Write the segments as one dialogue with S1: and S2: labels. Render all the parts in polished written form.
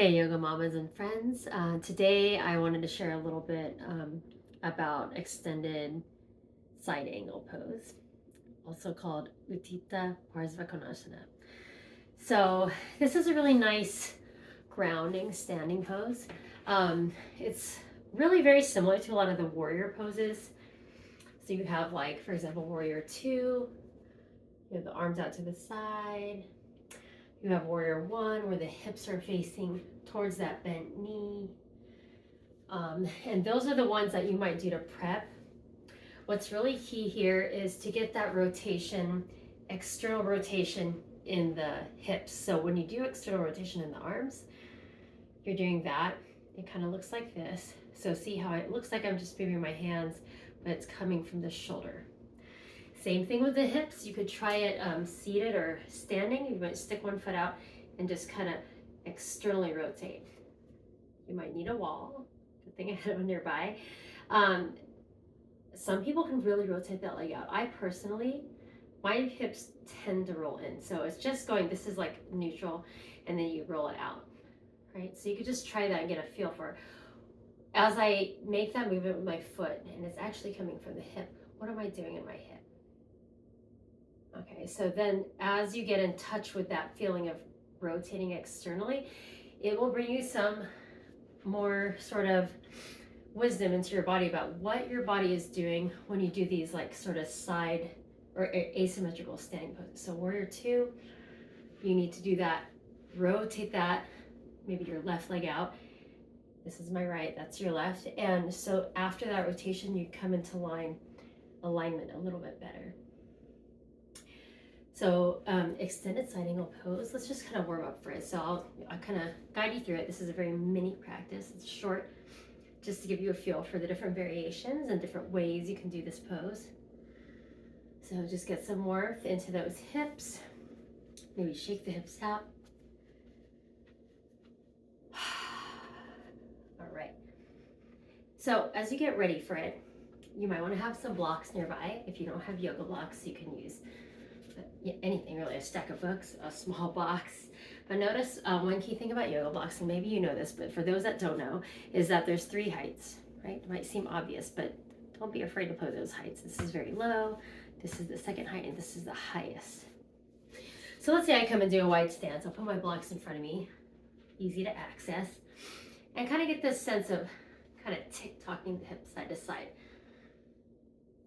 S1: Hey, yoga mamas and friends. Today I wanted to share a little bit about extended side angle pose, also called Utthita Parsvakonasana. So, this is a really nice grounding standing pose. It's really very similar to a lot of the warrior poses. So, you have, like, for example, warrior two, you have the arms out to the side. You have warrior one, where the hips are facing towards that bent knee. And those are the ones that you might do to prep. What's really key here is to get that rotation, external rotation in the hips. So when you do external rotation in the arms, you're doing that. It kind of looks like this. So see how it looks like I'm just moving my hands, but it's coming from the shoulder. Same thing with the hips. You could try it seated or standing. You might stick one foot out and just kind of externally rotate. You might need a wall. Good thing I had one nearby. Some people can really rotate that leg out. I personally, my hips tend to roll in. So it's just going, this is like neutral, and then you roll it out, right? So you could just try that and get a feel for, as I make that movement with my foot, and it's actually coming from the hip, what am I doing in my hip? Okay, so then as you get in touch with that feeling of rotating externally, it will bring you some more sort of wisdom into your body about what your body is doing when you do these like sort of side or asymmetrical standing poses. So warrior two, you need to do that, rotate that, maybe your left leg out. This is my right, that's your left. And so after that rotation, you come into alignment a little bit better. So extended side angle pose, let's just kind of warm up for it. So I'll kind of guide you through it. This is a very mini practice. It's short, just to give you a feel for the different variations and different ways you can do this pose. So just get some warmth into those hips. Maybe shake the hips out. All right. So as you get ready for it, you might want to have some blocks nearby. If you don't have yoga blocks, you can use anything really, a stack of books, a small box. But notice one key thing about yoga blocks, and maybe you know this, but for those that don't know, is that there's three heights, right? It might seem obvious, but don't be afraid to put those heights. This is very low, this is the second height, and this is the highest. So let's say I come and do a wide stance. I'll put my blocks in front of me, easy to access, and kind of get this sense of kind of tick-tocking the hips side to side.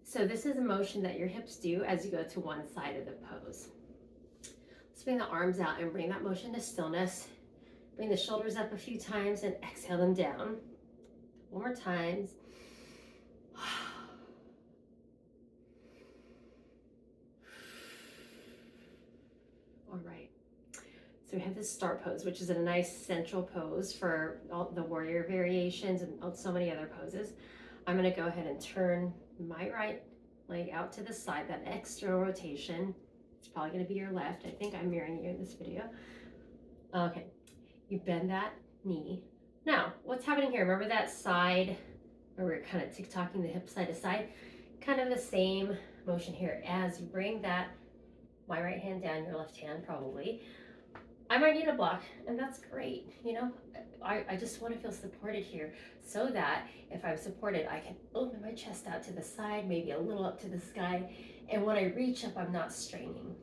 S1: So this is a motion that your hips do as you go to one side of the pose. Let's bring the arms out and bring that motion to stillness. Bring the shoulders up a few times and exhale them down. One more time. All right. So we have this star pose, which is a nice central pose for all the warrior variations and so many other poses. I'm going to go ahead and turn my right leg out to the side, that external rotation. It's probably going to be your left. I think I'm mirroring you in this video. Okay, you bend that knee. Now, what's happening here? Remember that side where we're kind of tick-tocking the hip side to side? Kind of the same motion here as you bring that, my right hand down, your left hand probably. I might need a block, and that's great. You know, I just want to feel supported here so that if I'm supported, I can open my chest out to the side, maybe a little up to the sky. And when I reach up, I'm not straining.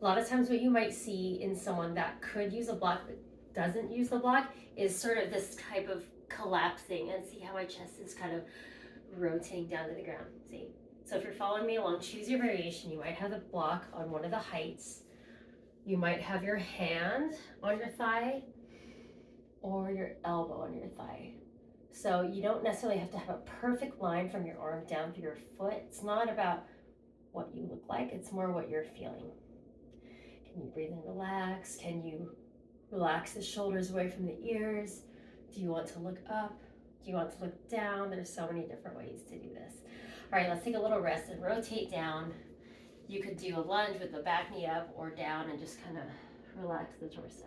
S1: A lot of times what you might see in someone that could use a block but doesn't use the block is sort of this type of collapsing, and see how my chest is kind of rotating down to the ground. See? So if you're following me along, choose your variation. You might have the block on one of the heights. You might have your hand on your thigh or your elbow on your thigh. So you don't necessarily have to have a perfect line from your arm down to your foot. It's not about what you look like, it's more what you're feeling. Can you breathe and relax? Can you relax the shoulders away from the ears? Do you want to look up? Do you want to look down? There's so many different ways to do this. All right, let's take a little rest and rotate down. You could do a lunge with the back knee up or down and just kind of relax the torso.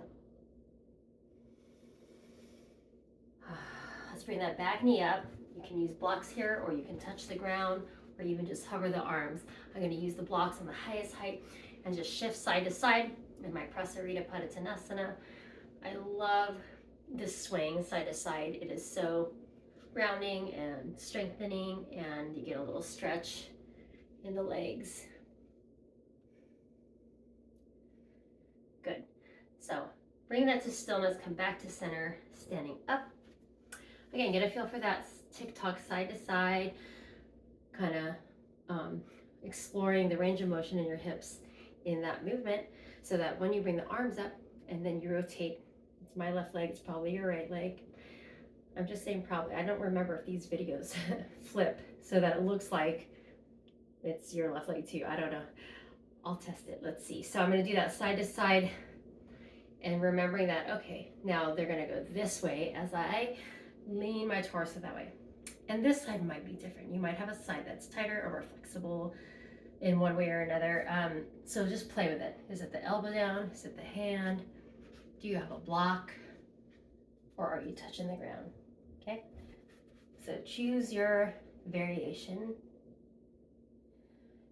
S1: Let's bring that back knee up. You can use blocks here, or you can touch the ground, or even just hover the arms. I'm going to use the blocks on the highest height and just shift side to side in my Prasarita Padottanasana. I love this swing side to side. It is so grounding and strengthening, and you get a little stretch in the legs. Good. So bring that to stillness, come back to center, standing up. Again, get a feel for that tick-tock side to side, kind of exploring the range of motion in your hips in that movement, so that when you bring the arms up and then you rotate, it's my left leg, it's probably your right leg. I'm just saying probably. I don't remember if these videos flip so that it looks like it's your left leg too. I don't know. I'll test it. Let's see. So I'm going to do that side to side, and remembering that, okay, now they're going to go this way as I lean my torso that way. And this side might be different. You might have a side that's tighter or more flexible in one way or another. So just play with it. Is it the elbow down? Is it the hand? Do you have a block? Or are you touching the ground? Okay. So choose your variation.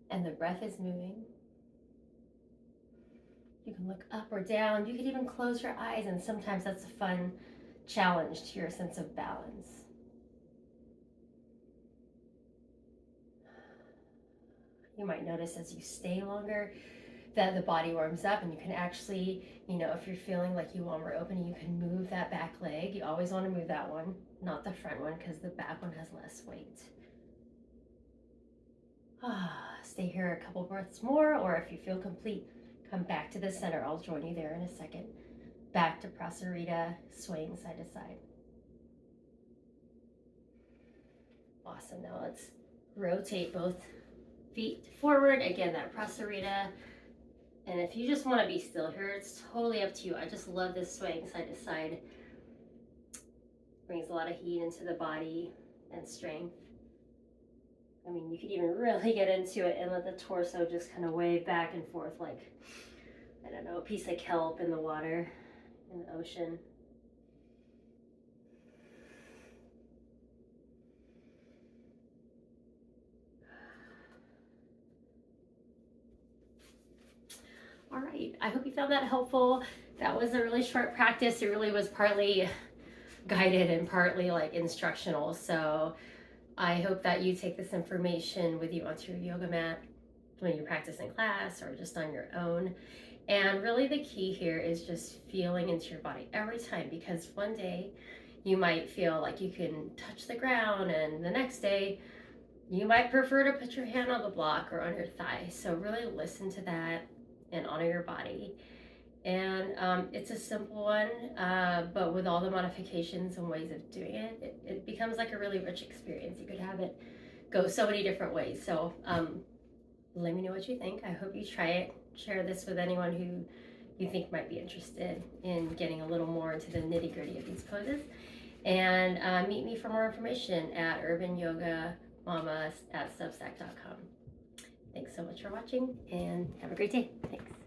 S1: And the breath is moving. You can look up or down. You can even close your eyes, and sometimes that's a fun challenge to your sense of balance. You might notice as you stay longer that the body warms up, and you can actually, if you're feeling like you want more opening, you can move that back leg. You always want to move that one, not the front one, because the back one has less weight. Stay here a couple breaths more, or if you feel complete, come back to the center. I'll join you there in a second. Back to Prasarita, swaying side to side. Awesome. Now let's rotate both feet forward. Again, that Prasarita. And if you just want to be still here, it's totally up to you. I just love this swaying side to side. Brings a lot of heat into the body and strength. I mean, you could even really get into it and let the torso just kind of wave back and forth like, I don't know, a piece of kelp in the water, in the ocean. All right, I hope you found that helpful. That was a really short practice. It really was partly guided and partly like instructional. So I hope that you take this information with you onto your yoga mat when you practice in class or just on your own. And really the key here is just feeling into your body every time, because one day you might feel like you can touch the ground, and the next day you might prefer to put your hand on the block or on your thigh. So really listen to that and honor your body. And it's a simple one, but with all the modifications and ways of doing it, it becomes like a really rich experience. You could have it go so many different ways. So let me know what you think. I hope you try it. Share this with anyone who you think might be interested in getting a little more into the nitty-gritty of these poses. And meet me for more information at urbanyogamama@substack.com. Thanks so much for watching, and have a great day. Thanks.